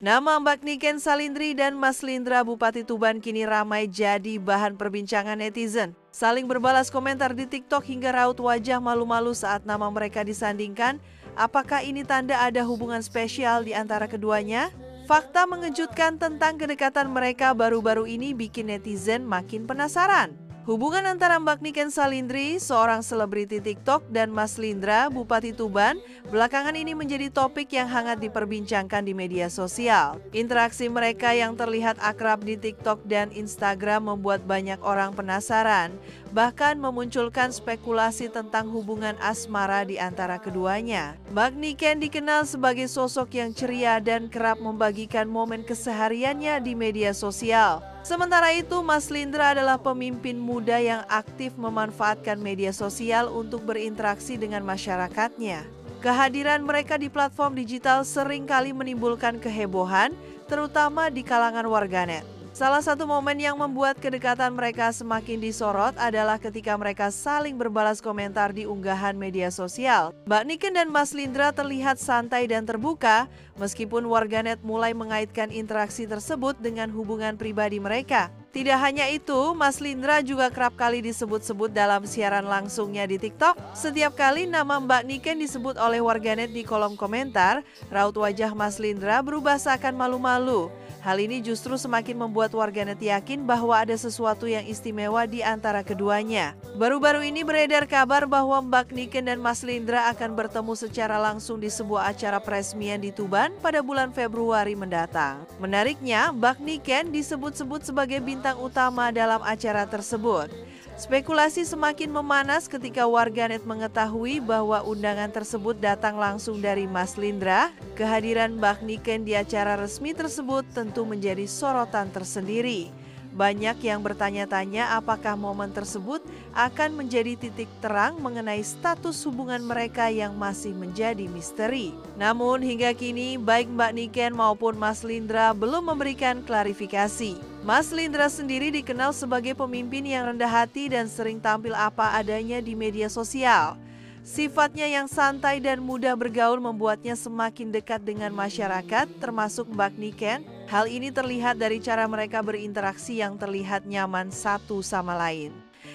Nama Mbak Niken Salindri dan Mas Lindra Bupati Tuban kini ramai jadi bahan perbincangan netizen. Saling berbalas komentar di TikTok hingga raut wajah malu-malu saat nama mereka disandingkan. Apakah ini tanda ada hubungan spesial di antara keduanya? Fakta mengejutkan tentang kedekatan mereka baru-baru ini bikin netizen makin penasaran. Hubungan antara Mbak Niken Salindri, seorang selebriti TikTok, dan Mas Lindra, Bupati Tuban, belakangan ini menjadi topik yang hangat diperbincangkan di media sosial. Interaksi mereka yang terlihat akrab di TikTok dan Instagram membuat banyak orang penasaran, bahkan memunculkan spekulasi tentang hubungan asmara di antara keduanya. Mbak Niken dikenal sebagai sosok yang ceria dan kerap membagikan momen kesehariannya di media sosial. Sementara itu, Mas Lindra adalah pemimpin muda yang aktif memanfaatkan media sosial untuk berinteraksi dengan masyarakatnya. Kehadiran mereka di platform digital seringkali menimbulkan kehebohan, terutama di kalangan warganet. Salah satu momen yang membuat kedekatan mereka semakin disorot adalah ketika mereka saling berbalas komentar di unggahan media sosial. Mbak Niken dan Mas Lindra terlihat santai dan terbuka, meskipun warganet mulai mengaitkan interaksi tersebut dengan hubungan pribadi mereka. Tidak hanya itu, Mas Lindra juga kerap kali disebut-sebut dalam siaran langsungnya di TikTok. Setiap kali nama Mbak Niken disebut oleh warganet di kolom komentar, raut wajah Mas Lindra berubah seakan malu-malu. Hal ini justru semakin membuat warganet yakin bahwa ada sesuatu yang istimewa di antara keduanya. Baru-baru ini beredar kabar bahwa Mbak Niken dan Mas Lindra akan bertemu secara langsung di sebuah acara peresmian di Tuban pada bulan Februari mendatang. Menariknya, Mbak Niken disebut-sebut sebagai bintang utama dalam acara tersebut. Spekulasi semakin memanas ketika warganet mengetahui bahwa undangan tersebut datang langsung dari Mas Lindra. Kehadiran Mbak Niken di acara resmi tersebut tentu menjadi sorotan tersendiri. Banyak yang bertanya-tanya apakah momen tersebut akan menjadi titik terang mengenai status hubungan mereka yang masih menjadi misteri. Namun hingga kini baik Mbak Niken maupun Mas Lindra belum memberikan klarifikasi. Mas Lindra sendiri dikenal sebagai pemimpin yang rendah hati dan sering tampil apa adanya di media sosial. Sifatnya yang santai dan mudah bergaul membuatnya semakin dekat dengan masyarakat, termasuk Mbak Niken. Hal ini terlihat dari cara mereka berinteraksi yang terlihat nyaman satu sama lain.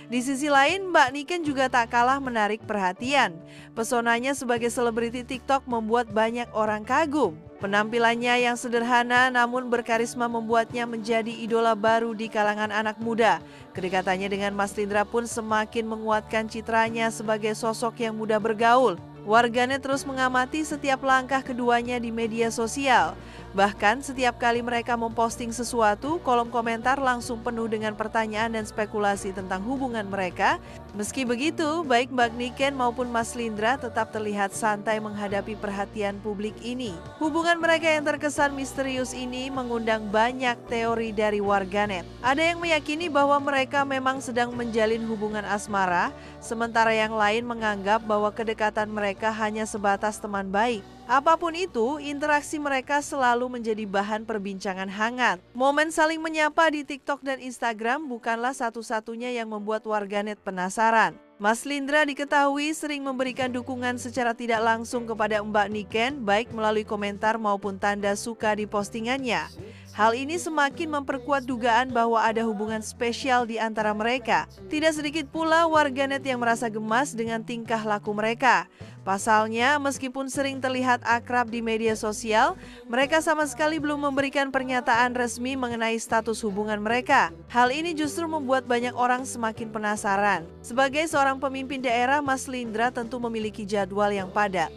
Di sisi lain, Mbak Niken juga tak kalah menarik perhatian. Pesonanya sebagai selebriti TikTok membuat banyak orang kagum. Penampilannya yang sederhana namun berkarisma membuatnya menjadi idola baru di kalangan anak muda. Kedekatannya dengan Mas Lindra pun semakin menguatkan citranya sebagai sosok yang mudah bergaul. Warganet terus mengamati setiap langkah keduanya di media sosial. Bahkan setiap kali mereka memposting sesuatu, kolom komentar langsung penuh dengan pertanyaan dan spekulasi tentang hubungan mereka. Meski begitu, baik Mbak Niken maupun Mas Lindra tetap terlihat santai menghadapi perhatian publik ini. Hubungan mereka yang terkesan misterius ini mengundang banyak teori dari warganet. Ada yang meyakini bahwa mereka memang sedang menjalin hubungan asmara, sementara yang lain menganggap bahwa kedekatan mereka hanya sebatas teman baik. Apapun itu, interaksi mereka selalu menjadi bahan perbincangan hangat. Momen saling menyapa di TikTok dan Instagram bukanlah satu-satunya yang membuat warganet penasaran. Mas Lindra diketahui sering memberikan dukungan secara tidak langsung kepada Mbak Niken, baik melalui komentar maupun tanda suka di postingannya. Hal ini semakin memperkuat dugaan bahwa ada hubungan spesial di antara mereka. Tidak sedikit pula warganet yang merasa gemas dengan tingkah laku mereka. Pasalnya, meskipun sering terlihat akrab di media sosial, mereka sama sekali belum memberikan pernyataan resmi mengenai status hubungan mereka. Hal ini justru membuat banyak orang semakin penasaran. Sebagai seorang pemimpin daerah, Mas Lindra tentu memiliki jadwal yang padat.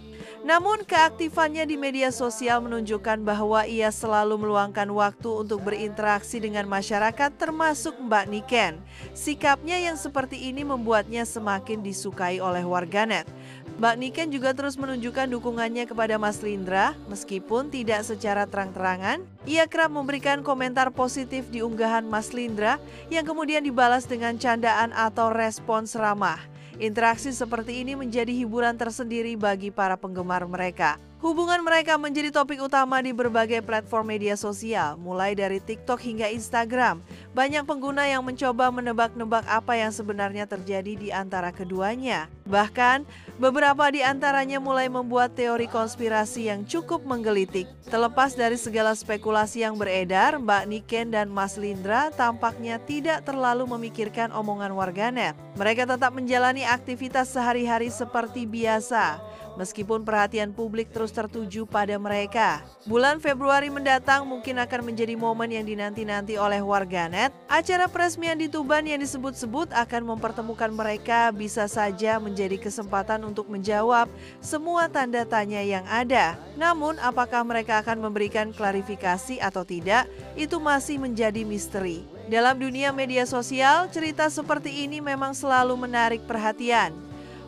Namun keaktifannya di media sosial menunjukkan bahwa ia selalu meluangkan waktu untuk berinteraksi dengan masyarakat termasuk Mbak Niken. Sikapnya yang seperti ini membuatnya semakin disukai oleh warganet. Mbak Niken juga terus menunjukkan dukungannya kepada Mas Lindra meskipun tidak secara terang-terangan. Ia kerap memberikan komentar positif di unggahan Mas Lindra yang kemudian dibalas dengan candaan atau respons ramah. Interaksi seperti ini menjadi hiburan tersendiri bagi para penggemar mereka. Hubungan mereka menjadi topik utama di berbagai platform media sosial, mulai dari TikTok hingga Instagram. Banyak pengguna yang mencoba menebak-nebak apa yang sebenarnya terjadi di antara keduanya. Bahkan, Beberapa di antaranya mulai membuat teori konspirasi yang cukup menggelitik. Terlepas dari segala spekulasi yang beredar, Mbak Niken dan Mas Lindra tampaknya tidak terlalu memikirkan omongan warganet. Mereka tetap menjalani aktivitas sehari-hari seperti biasa, meskipun perhatian publik terus tertuju pada mereka. Bulan Februari mendatang mungkin akan menjadi momen yang dinanti-nanti oleh warganet. Acara peresmian di Tuban yang disebut-sebut akan mempertemukan mereka bisa saja menjadi kesempatan untuk menjawab semua tanda tanya yang ada. Namun, apakah mereka akan memberikan klarifikasi atau tidak, itu masih menjadi misteri. Dalam dunia media sosial, cerita seperti ini memang selalu menarik perhatian.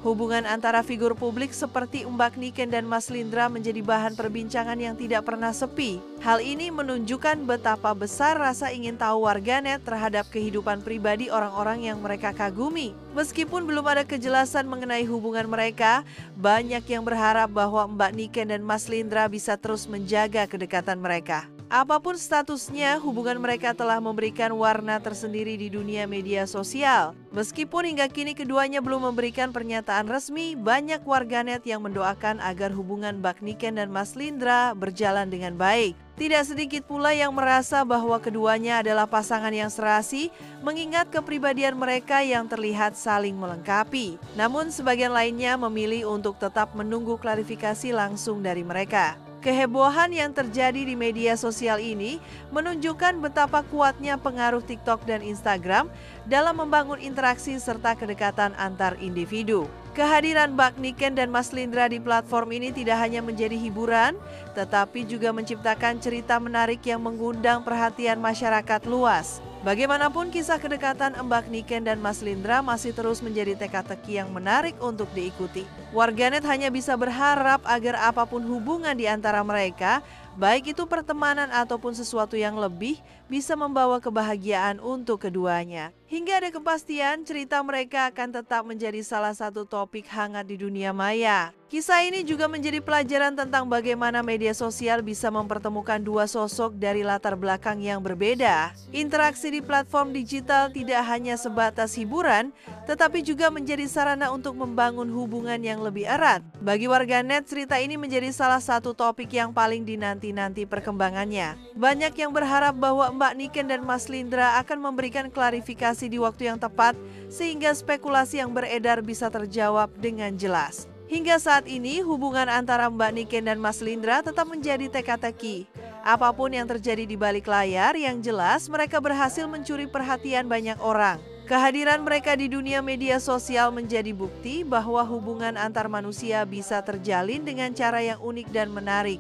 Hubungan antara figur publik seperti Mbak Niken dan Mas Lindra menjadi bahan perbincangan yang tidak pernah sepi. Hal ini menunjukkan betapa besar rasa ingin tahu warganet terhadap kehidupan pribadi orang-orang yang mereka kagumi. Meskipun belum ada kejelasan mengenai hubungan mereka, banyak yang berharap bahwa Mbak Niken dan Mas Lindra bisa terus menjaga kedekatan mereka. Apapun statusnya, hubungan mereka telah memberikan warna tersendiri di dunia media sosial. Meskipun hingga kini keduanya belum memberikan pernyataan resmi, banyak warganet yang mendoakan agar hubungan Mbak Niken dan Mas Lindra berjalan dengan baik. Tidak sedikit pula yang merasa bahwa keduanya adalah pasangan yang serasi, mengingat kepribadian mereka yang terlihat saling melengkapi. Namun sebagian lainnya memilih untuk tetap menunggu klarifikasi langsung dari mereka. Kehebohan yang terjadi di media sosial ini menunjukkan betapa kuatnya pengaruh TikTok dan Instagram dalam membangun interaksi serta kedekatan antar individu. Kehadiran Mbak Niken dan Mas Lindra di platform ini tidak hanya menjadi hiburan, tetapi juga menciptakan cerita menarik yang mengundang perhatian masyarakat luas. Bagaimanapun kisah kedekatan Mbak Niken dan Mas Lindra masih terus menjadi teka-teki yang menarik untuk diikuti. Warganet hanya bisa berharap agar apapun hubungan di antara mereka, baik itu pertemanan ataupun sesuatu yang lebih, bisa membawa kebahagiaan untuk keduanya. Hingga ada kepastian, cerita mereka akan tetap menjadi salah satu topik hangat di dunia maya. Kisah ini juga menjadi pelajaran tentang bagaimana media sosial bisa mempertemukan dua sosok dari latar belakang yang berbeda. Interaksi di platform digital tidak hanya sebatas hiburan, tetapi juga menjadi sarana untuk membangun hubungan yang lebih erat. Bagi warganet, cerita ini menjadi salah satu topik yang paling dinanti-nanti perkembangannya. Banyak yang berharap bahwa Mbak Niken dan Mas Lindra akan memberikan klarifikasi di waktu yang tepat, sehingga spekulasi yang beredar bisa terjawab dengan jelas. Hingga saat ini, hubungan antara Mbak Niken dan Mas Lindra tetap menjadi teka-teki. Apapun yang terjadi di balik layar, yang jelas mereka berhasil mencuri perhatian banyak orang. Kehadiran mereka di dunia media sosial menjadi bukti bahwa hubungan antar manusia bisa terjalin dengan cara yang unik dan menarik.